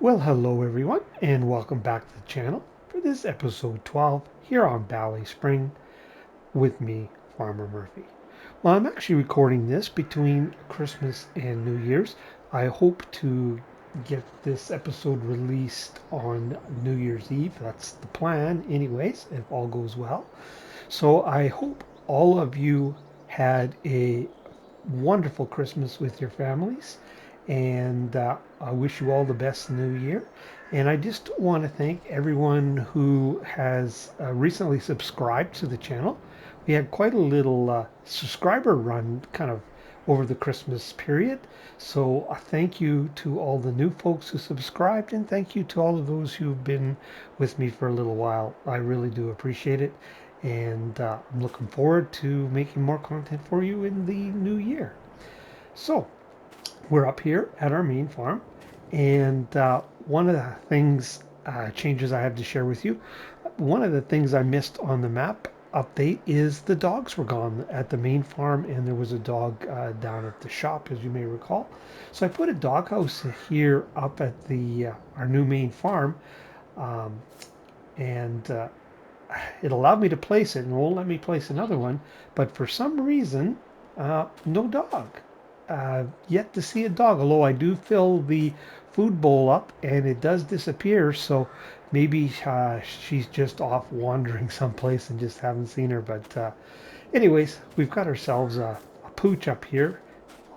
Well, hello everyone, and welcome back to the channel for this episode 12 here on BallySpring with me, Farmer Murphy. Well, I'm actually recording this between Christmas and New Year's. I hope to get this episode released on New Year's Eve. That's the plan, anyways, if all goes well. So I hope all of you had a wonderful Christmas with your families, and I wish you all the best New Year. And I just want to thank everyone who has recently subscribed to the channel. We had quite a little subscriber run kind of over the Christmas period. So thank you to all the new folks who subscribed, and thank you to all of those who've been with me for a little while. I really do appreciate it. And I'm looking forward to making more content for you in the new year. So we're up here at our main farm, and one of the things, changes I have to share with you, one of the things I missed on the map update is the dogs were gone at the main farm, and there was a dog down at the shop, as you may recall. So I put a doghouse here up at the our new main farm, um, and it allowed me to place it and won't let me place another one. But for some reason, no dog. Yet to see a dog, although I do fill the food bowl up and it does disappear. So maybe she's just off wandering someplace and just haven't seen her. But anyways, we've got ourselves a pooch up here.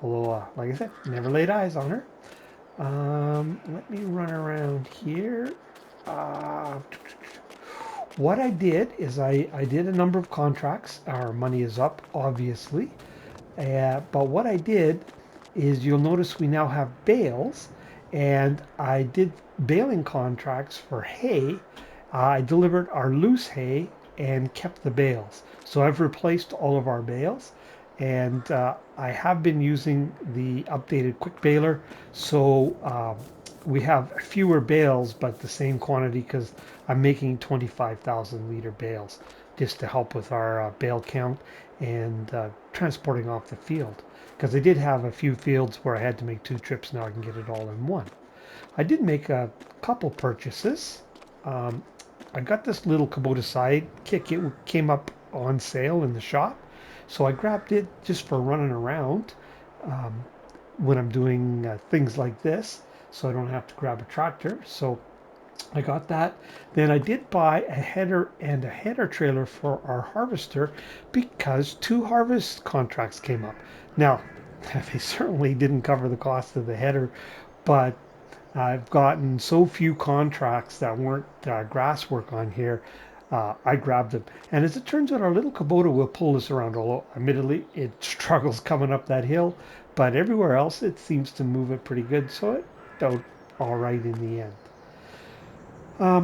Although, like I said, never laid eyes on her. Let me run around here. Uh, what I did is I did a number of contracts. Our money is up, obviously. But what I did is you'll notice we now have bales, and I did baling contracts for hay. I delivered our loose hay and kept the bales. So I've replaced all of our bales, and I have been using the updated quick baler. So we have fewer bales, but the same quantity because I'm making 25,000 liter bales just to help with our bale count and transporting off the field. Because I did have a few fields where I had to make two trips. Now I can get it all in one. I did make a couple purchases. Um, I got this little Kubota sidekick. It came up on sale in the shop. So I grabbed it just for running around um, when I'm doing things like this. So I don't have to grab a tractor. So I got that. Then I did buy a header and a header trailer for our harvester because two harvest contracts came up. Now, they certainly didn't cover the cost of the header, but I've gotten so few contracts that weren't grass work on here. I grabbed them. And as it turns out, our little Kubota will pull us around, although admittedly it struggles coming up that hill, but everywhere else it seems to move it pretty good. So it felt all right in the end.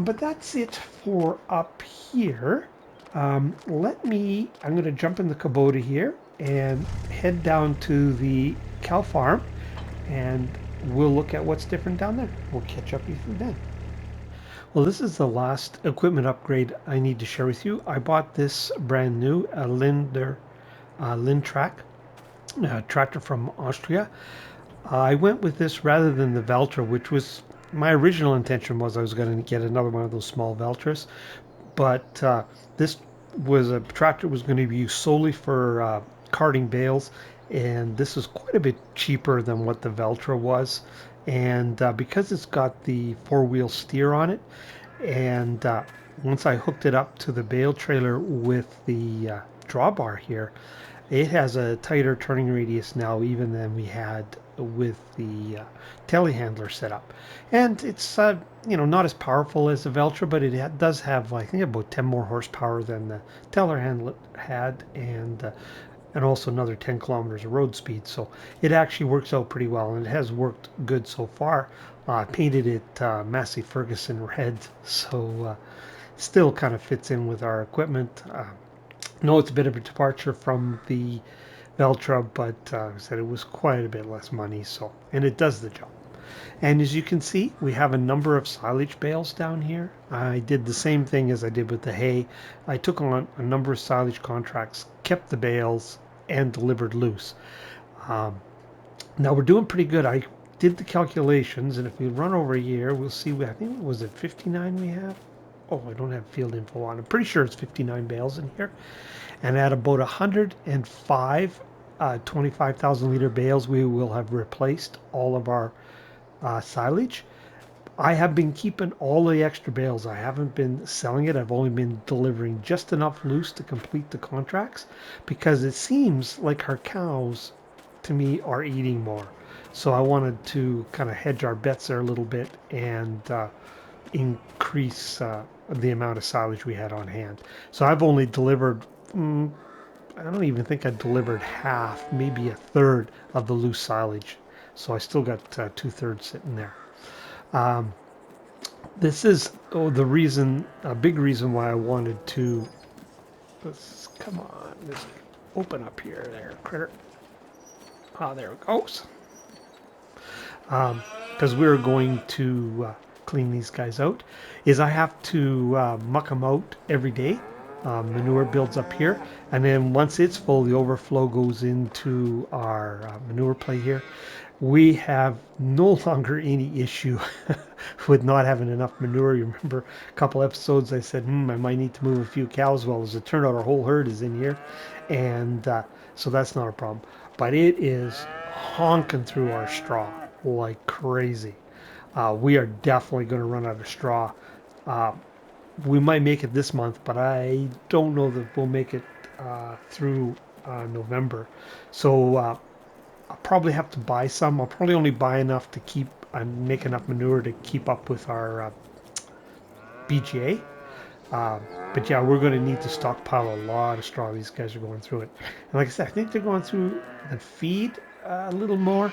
But that's it for up here. I'm going to jump in the Kubota here and head down to the cow farm, and we'll look at what's different down there. We'll catch up with you then. Well, this is the last equipment upgrade I need to share with you. I bought this brand new Lindtrack tractor from Austria. I went with this rather than the Valtra, which was my original intention was I was going to get another one of those small Valtras, but this was a tractor was going to be used solely for carting bales, and this is quite a bit cheaper than what the Valtra was, and because it's got the four-wheel steer on it, and once I hooked it up to the bale trailer with the drawbar here, it has a tighter turning radius now even than we had with the telehandler setup. And it's not as powerful as the Veltra, but it does have, I think, about 10 more horsepower than the telehandler had, and also another 10 kilometers of road speed. So it actually works out pretty well, and it has worked good so far. I painted it Massey Ferguson red, so still kind of fits in with our equipment. No, it's a bit of a departure from the Veltra, but I said it was quite a bit less money, so, and it does the job. And as you can see, we have a number of silage bales down here. I did the same thing as I did with the hay. I took on a number of silage contracts, kept the bales, and delivered loose. Now we're doing pretty good. did the calculations, and if we run over here, we'll see. I think, was it 59 we have? Oh, I don't have field info on. I'm pretty sure it's 59 bales in here. And at about 105 25,000 liter bales, we will have replaced all of our silage. I have been keeping all the extra bales. I haven't been selling it. I've only been delivering just enough loose to complete the contracts, because it seems like our cows, to me, are eating more. So I wanted to kind of hedge our bets there a little bit and increase the amount of silage we had on hand. So I've only delivered, I don't even think I delivered half, maybe a third of the loose silage. So I still got 2/3 sitting there. This is the reason, a big reason why I wanted to, come on, let's open up here, there, critter. Ah, there it goes. Because we're going to clean these guys out, is I have to muck them out every day. Manure builds up here, and then once it's full, the overflow goes into our manure play here. We have no longer any issue with not having enough manure. You remember a couple episodes I said, I might need to move a few cows. Well, as it turned out, our whole herd is in here, and so that's not a problem. But it is honking through our straw like crazy. We are definitely going to run out of straw. We might make it this month, but I don't know that we'll make it through November. So I'll probably have to buy some. I'll probably only buy enough to keep and make enough manure to keep up with our BGA. But yeah, we're going to need to stockpile a lot of straw. These guys are going through it. And like I said, I think they're going through the feed a little more.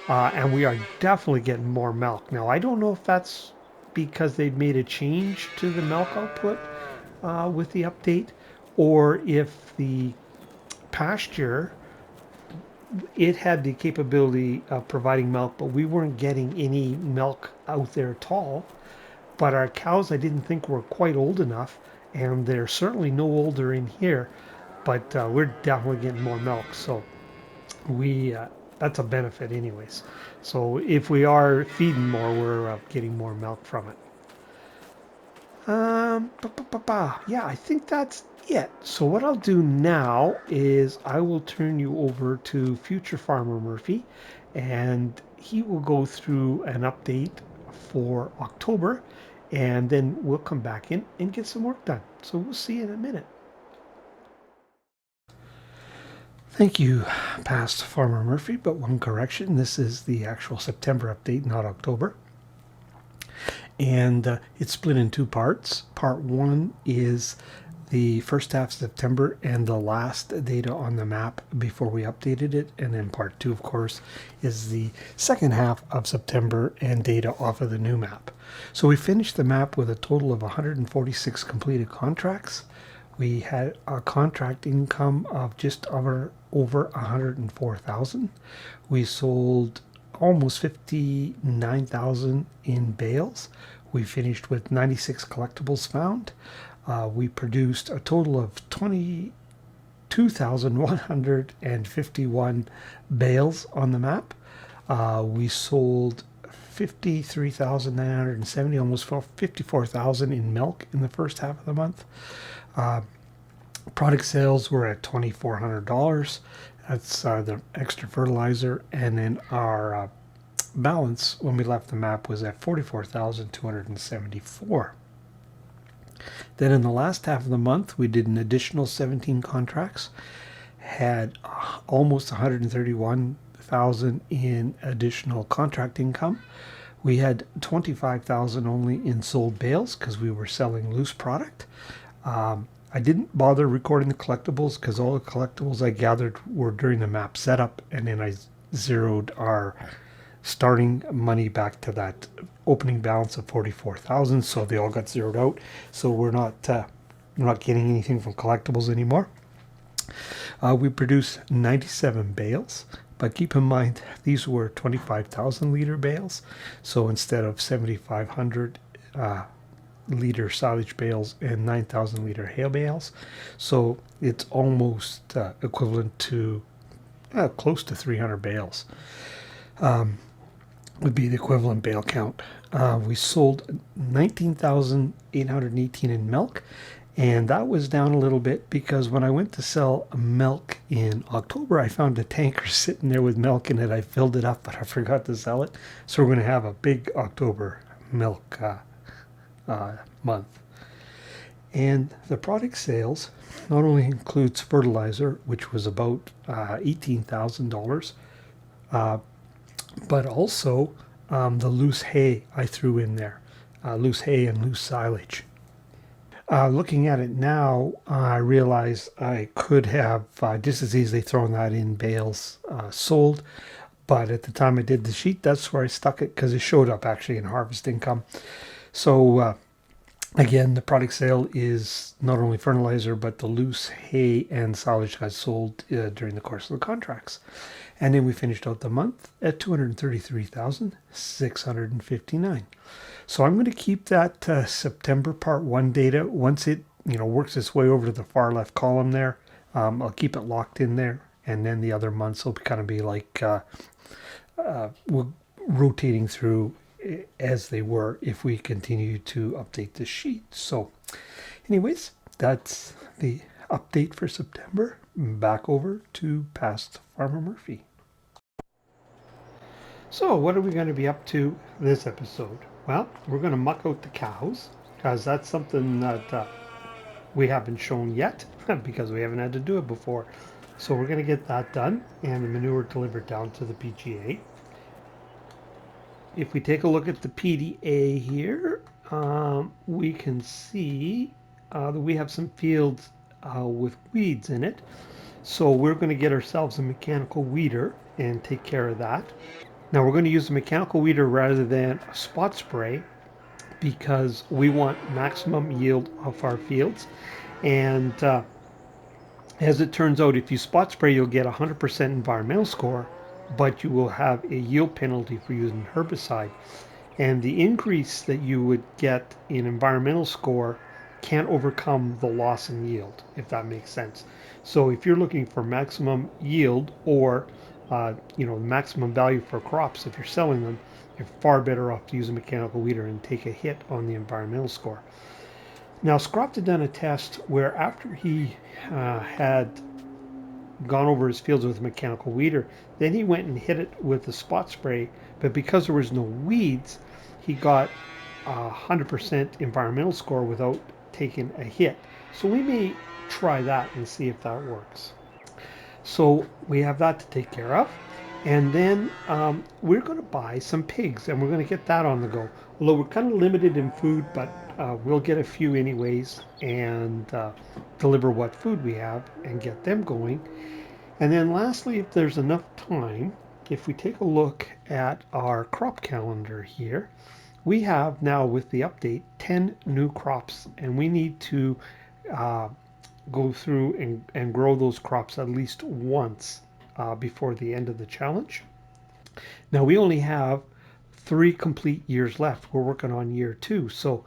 And we are definitely getting more milk. Now, I don't know if that's because they've made a change to the milk output with the update, or if the pasture, it had the capability of providing milk, but we weren't getting any milk out there at all. But our cows, I didn't think, were quite old enough, and they're certainly no older in here, but we're definitely getting more milk. So we that's a benefit anyways. So if we are feeding more, we're getting more milk from it. Yeah, I think that's it. So what I'll do now is I will turn you over to future farmer Murphy, and he will go through an update for October, and then we'll come back in and get some work done. So we'll see you in a minute. Thank you, past Farmer Murphy, but one correction. This is the actual September update, not October. And it's split in two parts. Part one is the first half of September and the last data on the map before we updated it. And then part two, of course, is the second half of September and data off of the new map. So we finished the map with a total of 146 completed contracts. We had a contract income of just over 104,000. We sold almost 59,000 in bales. We finished with 96 collectibles found. We produced a total of 22,151 bales on the map. We sold 53,970, almost 54,000 in milk in the first half of the month. Product sales were at $2,400. That's the extra fertilizer, and then our balance when we left the map was at 44,274. Then in the last half of the month, we did an additional 17 contracts, had almost 131,000 in additional contract income. We had 25,000 only in sold bales because we were selling loose product. I didn't bother recording the collectibles because all the collectibles I gathered were during the map setup, and then I zeroed our starting money back to that opening balance of 44,000, so they all got zeroed out. So we're not getting anything from collectibles anymore. We produced 97 bales, but keep in mind these were 25,000 liter bales, so instead of 7,500 liter silage bales and 9,000 liter hay bales, so it's almost equivalent to close to 300 bales. would be the equivalent bale count. We sold 19,818 in milk, and that was down a little bit because when I went to sell milk in October, I found a tanker sitting there with milk in it. I filled it up, but I forgot to sell it. So we're going to have a big October milk month. And the product sales not only includes fertilizer, which was about $18,000, but also the loose hay I threw in there, loose hay and loose silage. Looking at it now, I realize I could have just as easily thrown that in bales sold, but at the time I did the sheet, that's where I stuck it because it showed up actually in harvest income. So again, the product sale is not only fertilizer, but the loose hay and silage got sold during the course of the contracts. And then we finished out the month at 233,659. So I'm going to keep that September part 1 data. Once it works its way over to the far left column there, I'll keep it locked in there. And then the other months will kind of be like we're rotating through as they were if we continue to update the sheet. So anyways, that's the update for September. Back over to past Farmer Murphy. So what are we going to be up to this episode? Well, we're going to muck out the cows because that's something that we haven't shown yet because we haven't had to do it before. So we're going to get that done and the manure delivered down to the PGA. If we take a look at the PDA here, we can see that we have some fields with weeds in it. So we're going to get ourselves a mechanical weeder and take care of that. Now we're going to use a mechanical weeder rather than a spot spray because we want maximum yield off our fields. And as it turns out, if you spot spray, you'll get 100% environmental score, but you will have a yield penalty for using herbicide. And the increase that you would get in environmental score can't overcome the loss in yield, if that makes sense. So if you're looking for maximum yield or maximum value for crops, if you're selling them, you're far better off to use a mechanical weeder and take a hit on the environmental score. Now, Scroft had done a test where after he had gone over his fields with a mechanical weeder, then he went and hit it with a spot spray, but because there was no weeds, he got 100% environmental score without taking a hit. So we may try that and see if that works. So we have that to take care of. And then we're going to buy some pigs and we're going to get that on the go. Although we're kind of limited in food, but we'll get a few anyways and deliver what food we have and get them going. And then lastly, if there's enough time, if we take a look at our crop calendar here, we have now with the update 10 new crops and we need to go through and grow those crops at least once before the end of the challenge. Now we only have 3 complete years left. We're working on year 2, so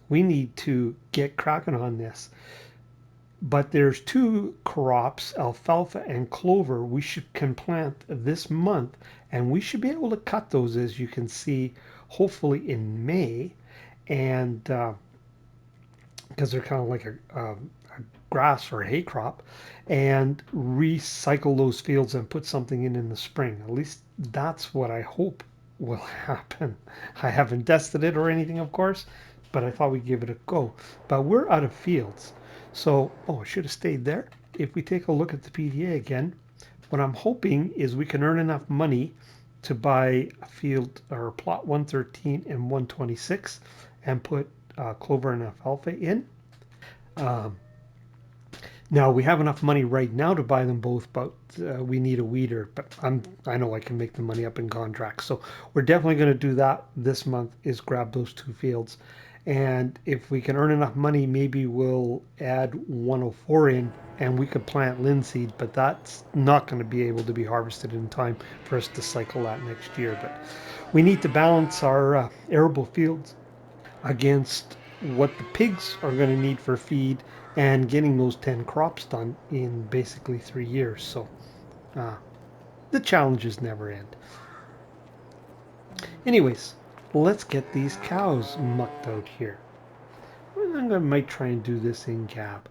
we need to get cracking on this. But there's 2 crops, alfalfa and clover, we can plant this month, and we should be able to cut those, as you can see, hopefully in May, and because they're kind of like a grass or hay crop, and recycle those fields and put something in the spring. At least that's what I hope will happen. I haven't tested it or anything, of course, but I thought we'd give it a go. But we're out of fields. So, I should have stayed there. If we take a look at the PDA again, what I'm hoping is we can earn enough money to buy a field or plot 113 and 126 and put clover and alfalfa in. Now we have enough money right now to buy them both, but we need a weeder. But I know I can make the money up in contracts, so we're definitely going to do that this month. Is grab those 2 fields, and if we can earn enough money, maybe we'll add 104 in, and we could plant linseed. But that's not going to be able to be harvested in time for us to cycle that next year. But we need to balance our arable fields against what the pigs are going to need for feed and getting those 10 crops done in basically 3 years. So the challenges never end. Anyways, let's get these cows mucked out here. I might try and do this in cab.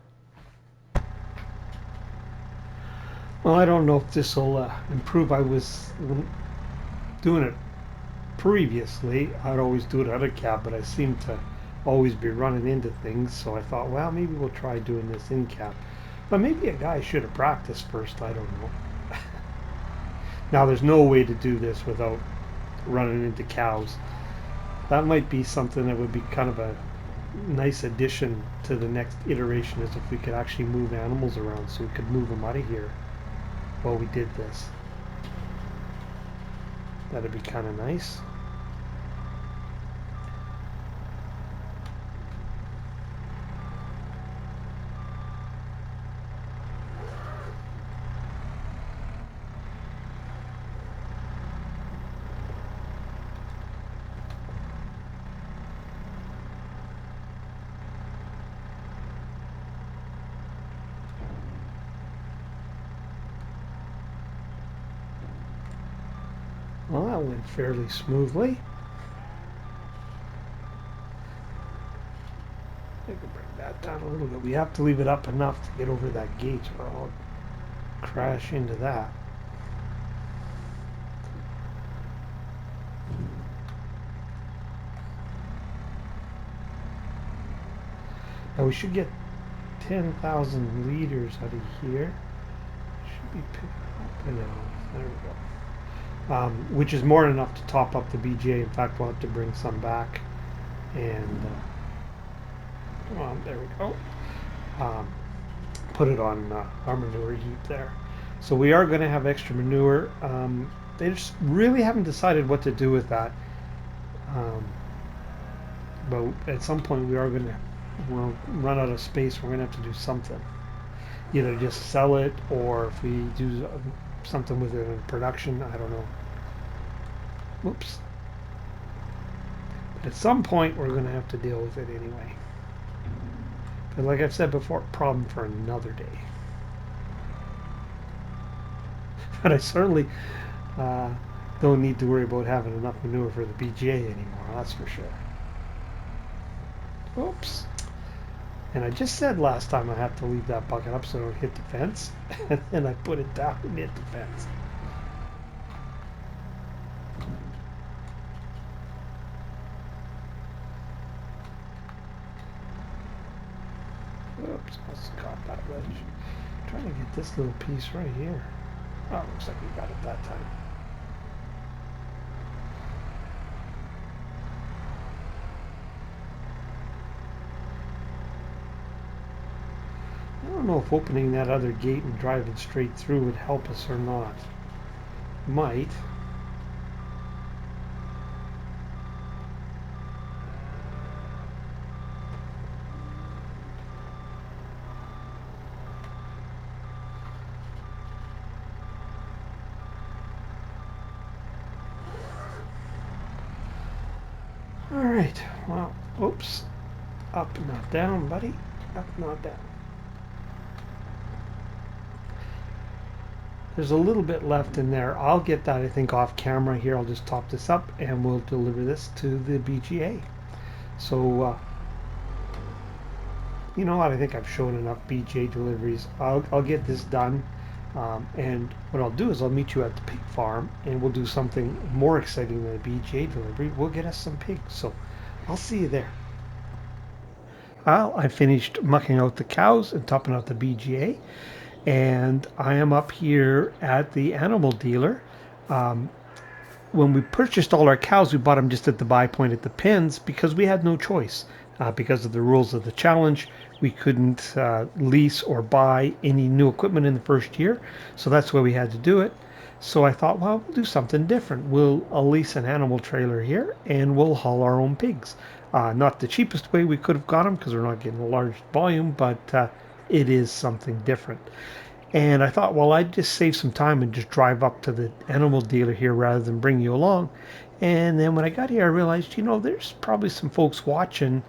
Well, I don't know if this will improve. I was doing it previously. I'd always do it out of cab, but I seem to always be running into things. So I thought, well, maybe we'll try doing this in cab. But maybe a guy should have practiced first. I don't know. Now, there's no way to do this without running into cows. That might be something that would be kind of a nice addition to the next iteration, is if we could actually move animals around, so we could move them out of here while we did this. That'd be kind of nice. Well, that went fairly smoothly. I can bring that down a little bit. We have to leave it up enough to get over that gate, or I'll crash into that. Now we should get 10,000 liters out of here. Should be picking up now. There we go. Which is more than enough to top up the BGA. In fact, we'll have to bring some back. And there we go. Put it on our manure heap there. So we are going to have extra manure. They just really haven't decided what to do with that. But at some point we are going to run out of space. We're going to have to do something. Either just sell it, or if we do something with it in production, I don't know. Whoops. But at some point we're going to have to deal with it anyway. But like I've said before, problem for another day. But I certainly don't need to worry about having enough manure for the BGA anymore, that's for sure. Oops. And I just said last time I have to leave that bucket up so I don't hit the fence. And then I put it down and hit the fence. Oops, I just caught that ledge. I'm trying to get this little piece right here. Oh, looks like we got it that time. I don't know if opening that other gate and driving straight through would help us or not. Might. All right, well, oops. Up, not down, buddy. Up, not down. There's a little bit left in there. I'll get that, I think, off camera here. I'll just top this up and we'll deliver this to the BGA. So, you know what? I think I've shown enough BGA deliveries. I'll get this done. And what I'll do is I'll meet you at the pig farm and we'll do something more exciting than a BGA delivery. We'll get us some pigs. So I'll see you there. Well, I finished mucking out the cows and topping out the BGA. And I am up here at the animal dealer. When we purchased all our cows, we bought them just at the buy point at the pens because we had no choice. Because of the rules of the challenge, we couldn't lease or buy any new equipment in the first year. So that's why we had to do it. So I thought, well, we'll do something different. I'll lease an animal trailer here and we'll haul our own pigs. Not the cheapest way we could have got them because we're not getting a large volume, but it is something different. And I thought, well, I'd just save some time and just drive up to the animal dealer here rather than bring you along. And then when I got here, I realized, you know, there's probably some folks watching,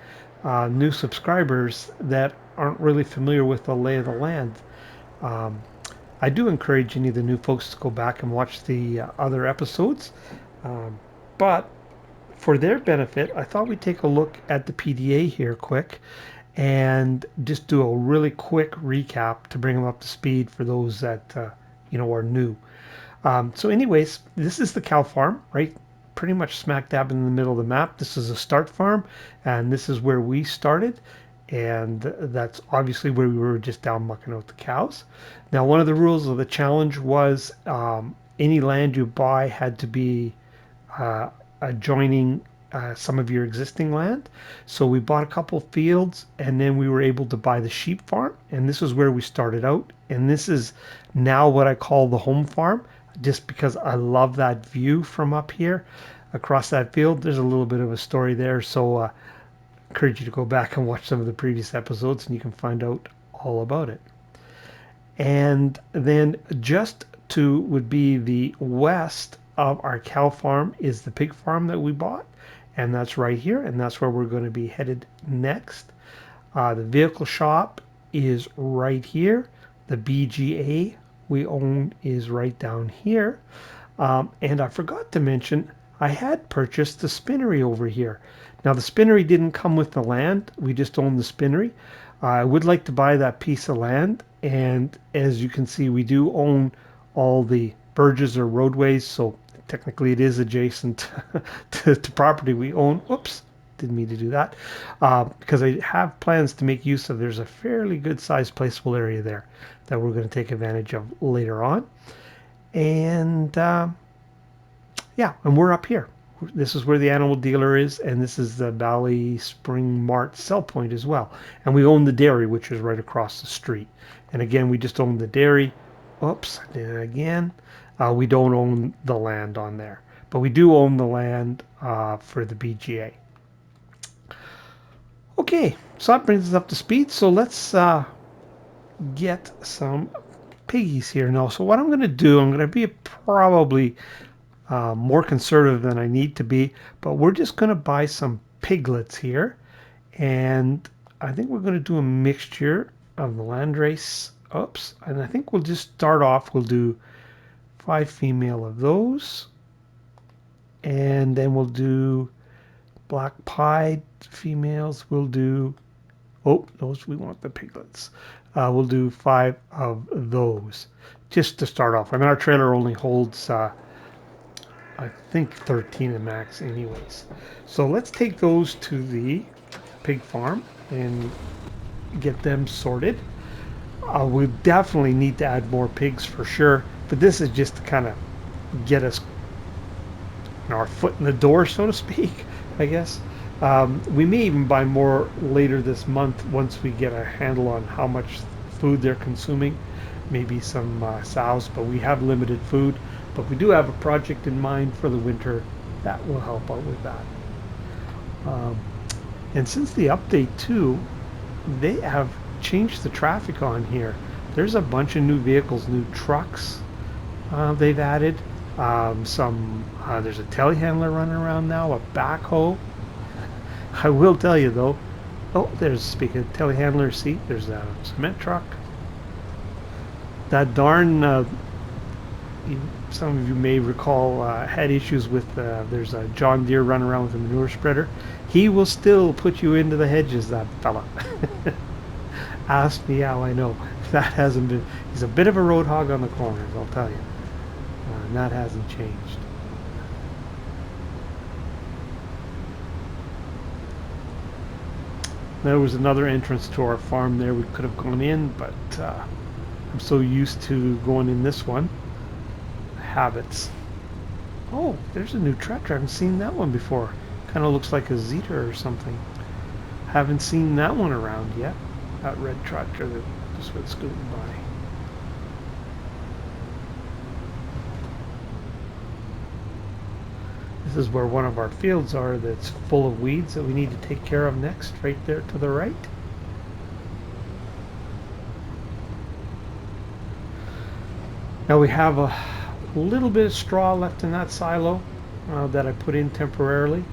new subscribers that aren't really familiar with the lay of the land. I do encourage any of the new folks to go back and watch the other episodes. But for their benefit, I thought we'd take a look at the PDA here quick and just do a really quick recap to bring them up to speed for those that are new. So anyways, this is the cow farm, right? Pretty much smack dab in the middle of the map. This is a start farm, and this is where we started. And that's obviously where we were just down mucking out the cows. Now, one of the rules of the challenge was any land you buy had to be adjoining some of your existing land. So we bought a couple fields, and then we were able to buy the sheep farm, and this is where we started out. And this is now what I call the home farm, just because I love that view from up here across that field. There's a little bit of a story there, so I encourage you to go back and watch some of the previous episodes and you can find out all about it. And then just to would be the west of our cow farm is the pig farm that we bought, and that's right here, and that's where we're going to be headed next. The vehicle shop is right here. The BGA we own is right down here. And I forgot to mention, I had purchased the spinnery over here. Now the spinnery didn't come with the land, we just own the spinnery. I would like to buy that piece of land, and as you can see, we do own all the verges or roadways, so technically it is adjacent to property we own. Whoops, didn't mean to do that. Because I have plans to make use of, there's a fairly good sized placeable area there that we're going to take advantage of later on. And yeah, and we're up here. This is where the animal dealer is, and this is the BallySpring Mart sell point as well. And we own the dairy, which is right across the street. And again, we just own the dairy. Oops, I did it again. We don't own the land on there, but we do own the land for the BGA. Okay, so that brings us up to speed. So let's get some piggies here now. So what I'm going to do, I'm going to be probably more conservative than I need to be, but we're just going to buy some piglets here, and I think we're going to do a mixture of the landrace. Oops, and I think we'll just start off, we'll do 5 female of those, and then we'll do black pied females. We'll do, oh, those, we want the piglets. We'll do 5 of those just to start off. I mean, our trailer only holds I think 13 at max anyways. So let's take those to the pig farm and get them sorted. We definitely need to add more pigs for sure, but this is just to kind of get us our foot in the door, so to speak, I guess. We may even buy more later this month once we get a handle on how much food they're consuming. Maybe some sows, but we have limited food. But we do have a project in mind for the winter that will help out with that. And since the update too, they have changed the traffic on here. There's a bunch of new vehicles, new trucks they've added. There's a telehandler running around now, a backhoe. I will tell you though, oh, there's, speaking of telehandler, see, there's a cement truck. That darn, some of you may recall, had issues with, there's a John Deere running around with a manure spreader. He will still put you into the hedges, that fella. Ask me how I know. That hasn't been, he's a bit of a road hog on the corners, I'll tell you. And that hasn't changed. There was another entrance to our farm there we could have gone in, but I'm so used to going in this one. Habits. Oh, there's a new tractor. I haven't seen that one before. Kind of looks like a Zeta or something. Haven't seen that one around yet. That red tractor that just went scooting by. This is where one of our fields are that's full of weeds that we need to take care of next, right there to the right. Now we have a little bit of straw left in that silo that I put in temporarily,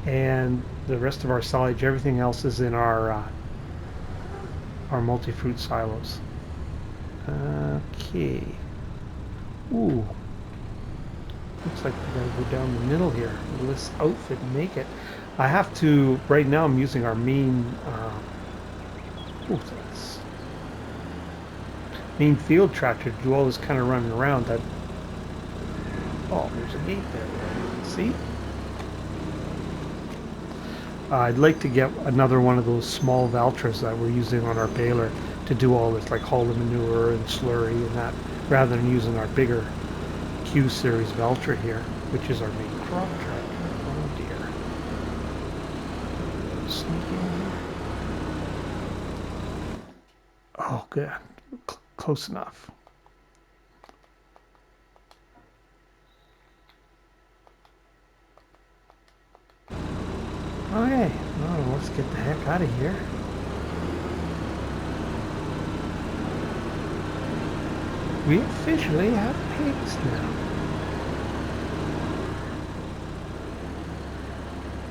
and the rest of our silage, everything else is in our multi-fruit silos. Okay. Ooh. Looks like we're going to go down the middle here. Will this outfit make it? I have to, right now I'm using our main field tractor to do all this kind of running around. Oh, there's a gate there. See? I'd like to get another one of those small Valtras that we're using on our baler to do all this, like haul the manure and slurry and that, rather than using our bigger Q series Valtra here, which is our main crop tractor. Oh dear. Sneak in here. Oh, good. Close enough. Okay, well, let's get the heck out of here. We officially have pigs now.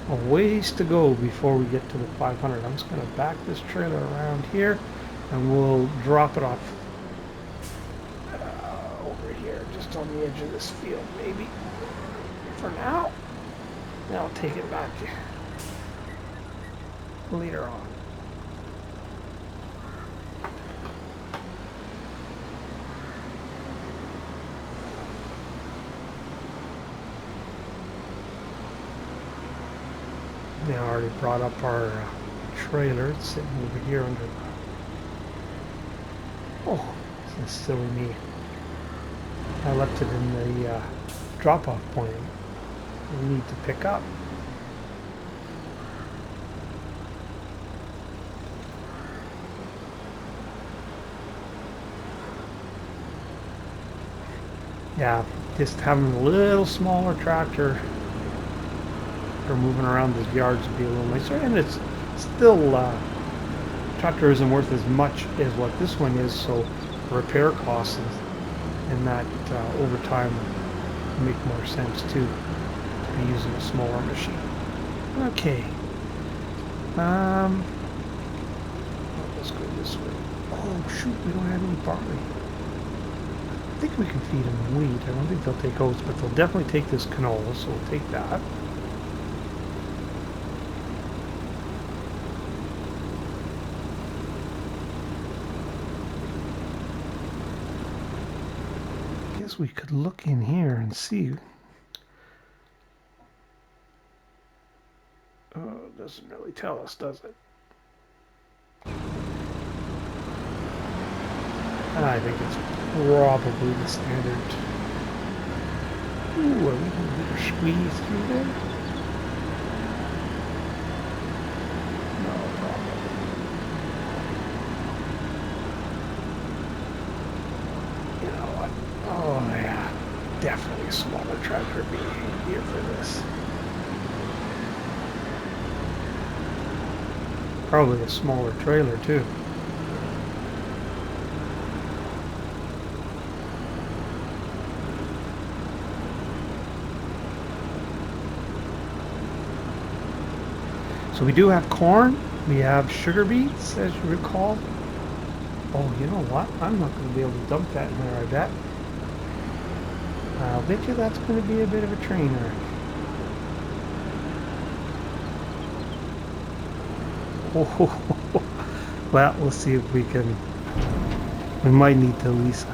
A ways to go before we get to the 500. I'm just going to back this trailer around here and we'll drop it off over here, just on the edge of this field, maybe. For now, then I'll take it back later on. Now I already brought up our trailer. It's sitting over here under the... Oh, this is silly me. I left it in the drop-off point. We need to pick up. Yeah, just having a little smaller tractor for moving around the yards would be a little nicer, and it's still tractor isn't worth as much as what this one is, so repair costs and that over time make more sense too, to be using a smaller machine. Okay, let's go this way. Oh shoot, we don't have any barley. I think we can feed them wheat. I don't think they'll take oats, but they'll definitely take this canola, so we'll take that. I guess we could look in here and see. Oh, it doesn't really tell us, does it? I think it's probably the standard. Ooh, are we going to squeeze through there? No problem. You know what? Oh yeah, definitely a smaller tractor would be here for this. Probably a smaller trailer too. So we do have corn, we have sugar beets, as you recall. Oh, you know what? I'm not going to be able to dump that in there, I bet. I'll bet you that's going to be a bit of a train wreck. Oh, well, we'll see if we can. We might need to lease.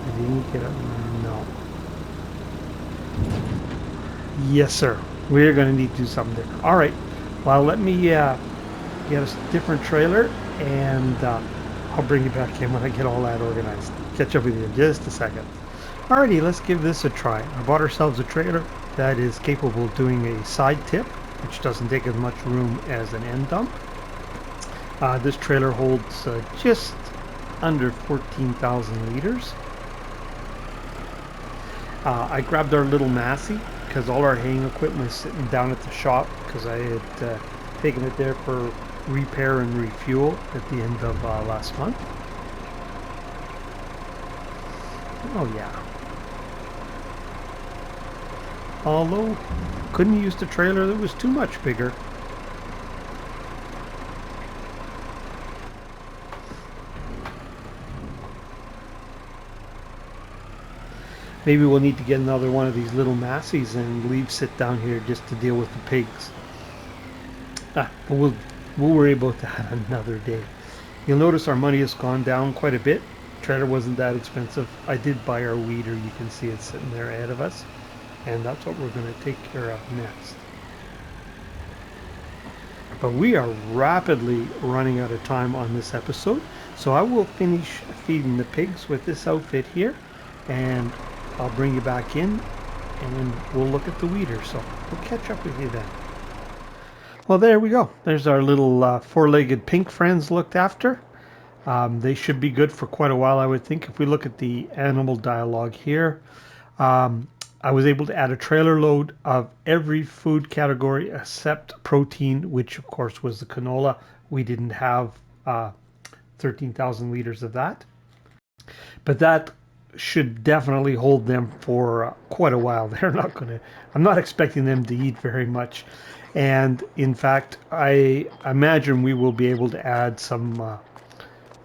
Did he get it? No. Yes, sir. We're going to need to do something different. All right. Well, let me get a different trailer, and I'll bring you back in when I get all that organized. Catch up with you in just a second. Alrighty, let's give this a try. I bought ourselves a trailer that is capable of doing a side tip, which doesn't take as much room as an end dump. This trailer holds just under 14,000 liters. I grabbed our little Massey because all our haying equipment was sitting down at the shop because I had taken it there for repair and refuel at the end of last month. Oh yeah. Although, couldn't use the trailer that was too much bigger. Maybe we'll need to get another one of these little massies and leave sit down here just to deal with the pigs. But we'll worry about that another day. You'll notice our money has gone down quite a bit. Treader wasn't that expensive. I did buy our weeder. You can see it sitting there ahead of us. And that's what we're going to take care of next. But we are rapidly running out of time on this episode. So I will finish feeding the pigs with this outfit here. And I'll bring you back in and we'll look at the weeder. So we'll catch up with you then. Well, there we go. There's our little four-legged pink friends looked after. They should be good for quite a while, I would think. If we look at the animal dialogue here, I was able to add a trailer load of every food category except protein, which of course was the canola. We didn't have 13,000 liters of that. But that should definitely hold them for quite a while. I'm not expecting them to eat very much. And in fact, I imagine we will be able to add some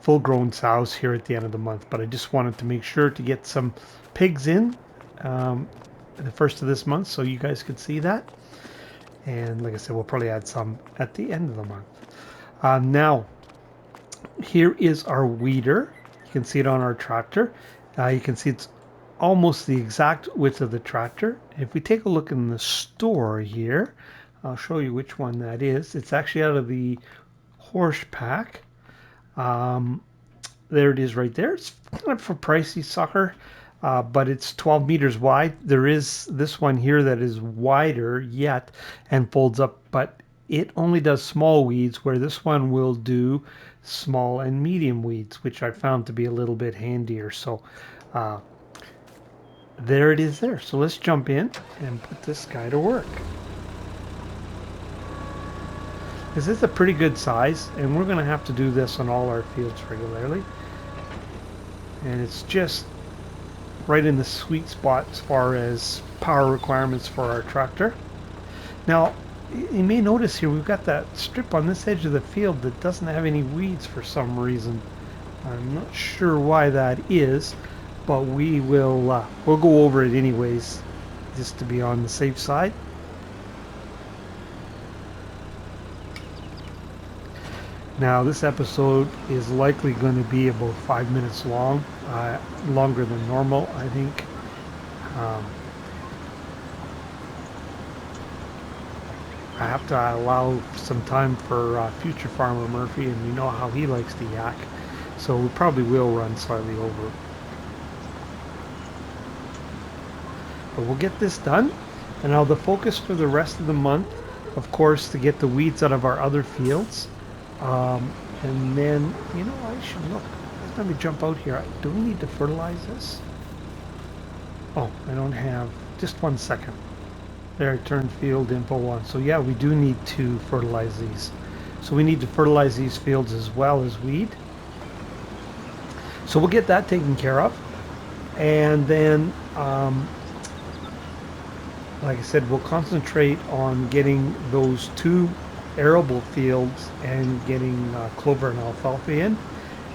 full-grown sows here at the end of the month. But I just wanted to make sure to get some pigs in the first of this month so you guys could see that. And like I said, we'll probably add some at the end of the month. Now, here is our weeder. You can see it on our tractor. You can see it's almost the exact width of the tractor. If we take a look in the store here, I'll show you which one that is. It's actually out of the horse pack. There it is right there. It's kind of for pricey sucker, but it's 12 meters wide. There is this one here that is wider yet and folds up, but it only does small weeds, where this one will do small and medium weeds, which I found to be a little bit handier. So there it is there. So let's jump in and put this guy to work. This is a pretty good size, and we're going to have to do this on all our fields regularly. And it's just right in the sweet spot as far as power requirements for our tractor. Now, you may notice here we've got that strip on this edge of the field that doesn't have any weeds for some reason. I'm not sure why that is, but we'll go over it anyways, just to be on the safe side. Now, this episode is likely going to be about 5 minutes long, longer than normal, I think. I have to allow some time for future farmer Murphy, and you know how he likes to yak, so we probably will run slightly over. But we'll get this done, and now the focus for the rest of the month, of course, to get the weeds out of our other fields. And then, you know, I should look. Let me jump out here. Do we need to fertilize this? Oh, I don't have. Just 1 second. There, I turned field info on. So yeah, we do need to fertilize these. So we need to fertilize these fields as well as weed. So we'll get that taken care of. And then, like I said, we'll concentrate on getting those 2 arable fields and getting clover and alfalfa in.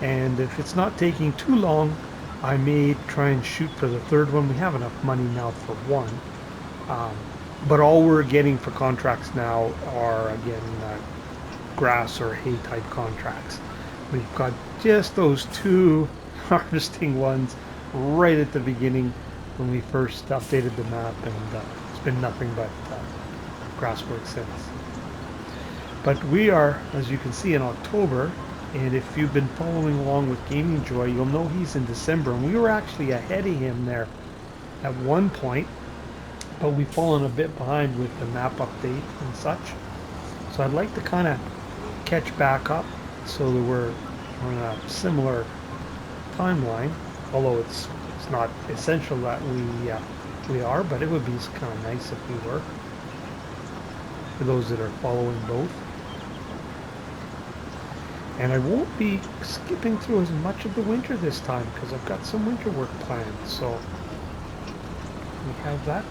And if it's not taking too long, I may try and shoot for the 3rd one. We have enough money now for 1. But all we're getting for contracts now are, again, grass or hay type contracts. We've got just those 2 harvesting ones right at the beginning when we first updated the map, and it's been nothing but grass work since. But we are, as you can see, in October, and if you've been following along with GAMINGJOY, you'll know he's in December, and we were actually ahead of him there at one point, but we've fallen a bit behind with the map update and such. So I'd like to kind of catch back up so that we're on a similar timeline, although it's not essential that we are, but it would be kind of nice if we were, for those that are following both. And I won't be skipping through as much of the winter this time because I've got some winter work planned. So we have that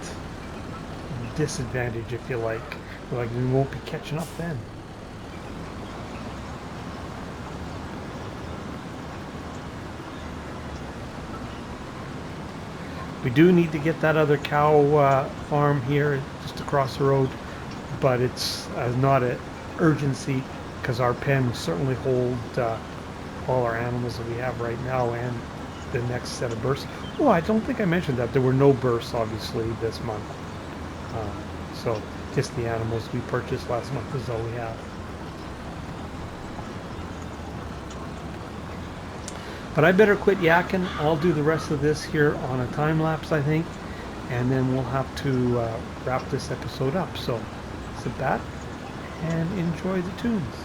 disadvantage, if you like. Like, we won't be catching up then. We do need to get that other cow farm here just across the road, but it's not an urgency because our pen certainly hold all our animals that we have right now and the next set of bursts. Oh, I don't think I mentioned that. There were no bursts, obviously, this month. So just the animals we purchased last month is all we have. But I better quit yakking. I'll do the rest of this here on a time lapse, I think, and then we'll have to wrap this episode up. So sit back and enjoy the tunes.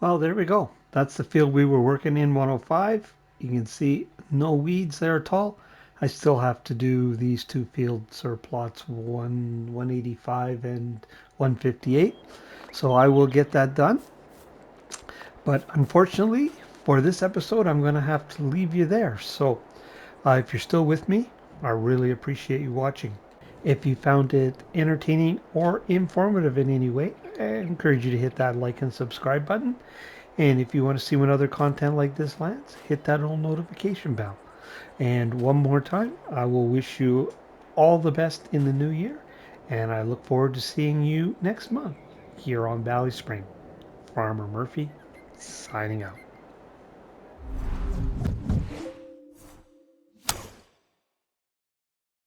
Well, there we go. That's the field we were working in, 105. You can see no weeds there at all. I still have to do these two fields or plots, 185 and 158. So I will get that done. But unfortunately, for this episode, I'm going to have to leave you there. So if you're still with me, I really appreciate you watching. If you found it entertaining or informative in any way, I encourage you to hit that like and subscribe button. And if you want to see when other content like this lands, hit that little notification bell. And one more time, I will wish you all the best in the new year. And I look forward to seeing you next month here on BallySpring. Farmer Murphy, signing out.